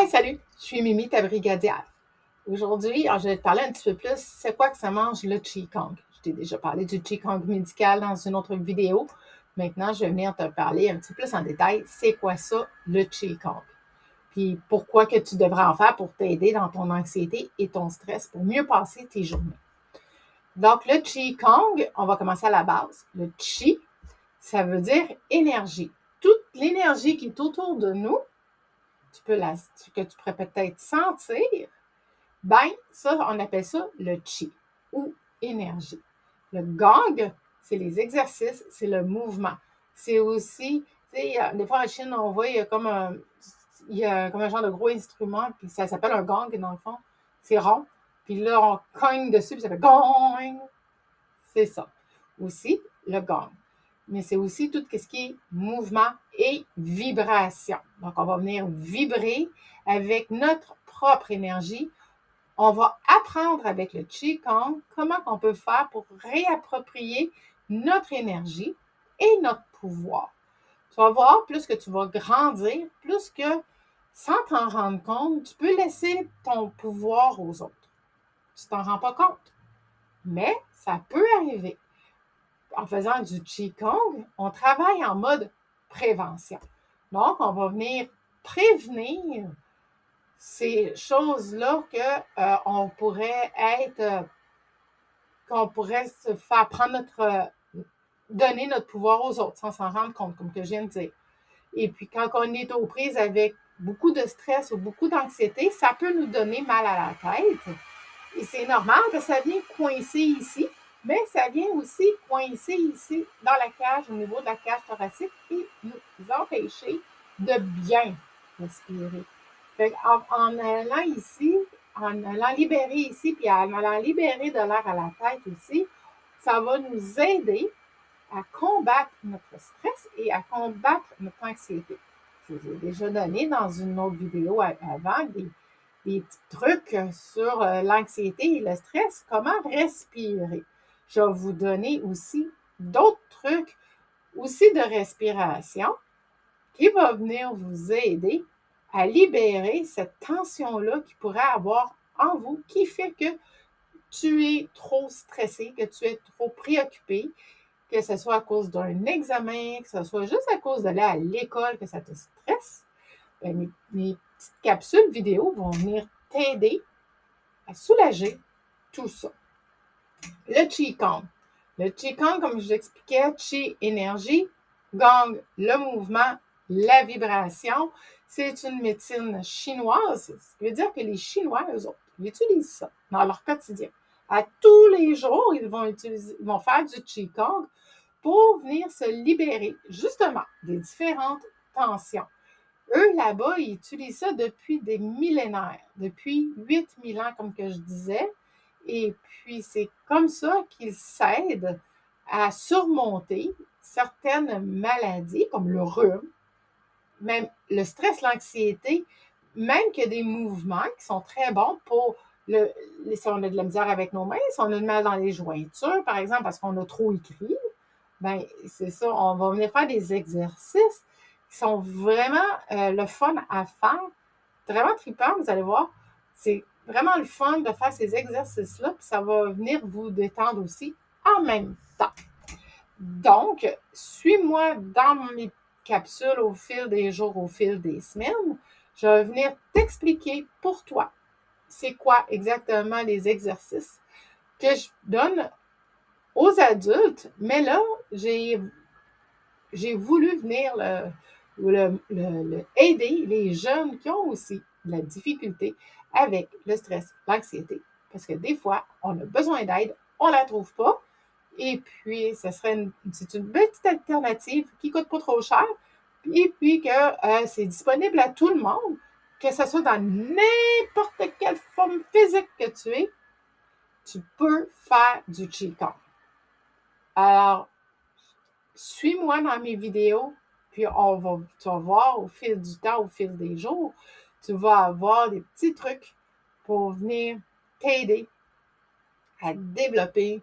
Hey, salut, je suis Mimi, ta brigadière. Aujourd'hui, je vais te parler un petit peu plus, c'est quoi que ça mange le Qigong. Je t'ai déjà parlé du Qigong médical dans une autre vidéo. Maintenant, je vais venir te parler un petit peu plus en détail, c'est quoi ça, le Qigong. Puis pourquoi que tu devrais en faire pour t'aider dans ton anxiété et ton stress pour mieux passer tes journées. Donc, le Qigong, on va commencer à la base. Le Qi, ça veut dire énergie. Toute l'énergie qui est autour de nous, que tu pourrais peut-être sentir, ben, ça, on appelle ça le chi ou énergie. Le gong, c'est les exercices, c'est le mouvement. C'est aussi, tu sais, des fois en Chine, on voit, il y a comme un genre de gros instrument, puis ça s'appelle un gong, dans le fond. C'est rond. Puis là, on cogne dessus, puis ça fait gong. C'est ça. Aussi, le gong. Mais c'est aussi tout ce qui est mouvement et vibration. Donc, on va venir vibrer avec notre propre énergie. On va apprendre avec le Qigong comment on peut faire pour réapproprier notre énergie et notre pouvoir. Tu vas voir, plus que tu vas grandir, plus que, sans t'en rendre compte, tu peux laisser ton pouvoir aux autres. Tu t'en rends pas compte. Mais ça peut arriver. En faisant du Qigong, on travaille en mode prévention. Donc, on va venir prévenir ces choses-là qu'on pourrait qu'on pourrait se faire prendre donner notre pouvoir aux autres sans s'en rendre compte, comme que je viens de dire. Et puis, quand on est aux prises avec beaucoup de stress ou beaucoup d'anxiété, ça peut nous donner mal à la tête. Et c'est normal parce que ça vient coincer ici, mais ça vient aussi coincer ici dans la cage, au niveau de la cage thoracique, et nous empêcher de bien respirer. En allant ici, en allant libérer ici, puis en allant libérer de l'air à la tête aussi, ça va nous aider à combattre notre stress et à combattre notre anxiété. Je vous ai déjà donné dans une autre vidéo avant des petits trucs sur l'anxiété et le stress, comment respirer. Je vais vous donner aussi d'autres trucs aussi de respiration qui va venir vous aider à libérer cette tension-là qui pourrait avoir en vous, qui fait que tu es trop stressé, que tu es trop préoccupé, que ce soit à cause d'un examen, que ce soit juste à cause d'aller à l'école, que ça te stresse. Bien, mes petites capsules vidéo vont venir t'aider à soulager tout ça. Le Qigong. Le Qigong, comme je l'expliquais, Qi, énergie, Gong, le mouvement, la vibration. C'est une médecine chinoise, ce qui veut dire que les Chinois, eux autres, ils utilisent ça dans leur quotidien. À tous les jours, ils vont faire du Qigong pour venir se libérer, justement, des différentes tensions. Eux, là-bas, ils utilisent ça depuis des millénaires, depuis 8000 ans, comme que je disais. Et puis, c'est comme ça qu'ils s'aident à surmonter certaines maladies, comme le rhume, même le stress, l'anxiété, même qu'il y a des mouvements qui sont très bons pour si on a de la misère avec nos mains, si on a de mal dans les jointures, par exemple, parce qu'on a trop écrit, ben c'est ça, on va venir faire des exercices qui sont vraiment le fun à faire, vraiment trippant, vous allez voir. C'est vraiment le fun de faire ces exercices-là, puis ça va venir vous détendre aussi en même temps. Donc, suis-moi dans mes capsules au fil des jours, au fil des semaines. Je vais venir t'expliquer pour toi c'est quoi exactement les exercices que je donne aux adultes, mais là, j'ai voulu venir aider les jeunes qui ont aussi de la difficulté avec le stress, l'anxiété. Parce que des fois, on a besoin d'aide, on ne la trouve pas. Et puis, c'est une petite alternative qui ne coûte pas trop cher. Et puis que c'est disponible à tout le monde, que ce soit dans n'importe quelle forme physique que tu es, tu peux faire du Qigong. Alors, suis-moi dans mes vidéos, puis tu vas voir au fil du temps, au fil des jours, tu vas avoir des petits trucs pour venir t'aider à développer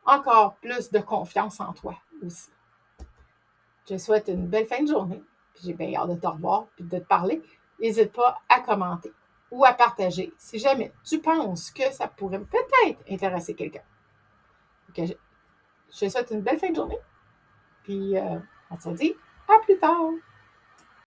encore plus de confiance en toi aussi. Je te souhaite une belle fin de journée, puis j'ai bien hâte de te revoir, puis de te parler. n'hésite pas à commenter ou à partager si jamais tu penses que ça pourrait peut-être intéresser quelqu'un. Je te souhaite une belle fin de journée. Puis, on se dit à plus tard.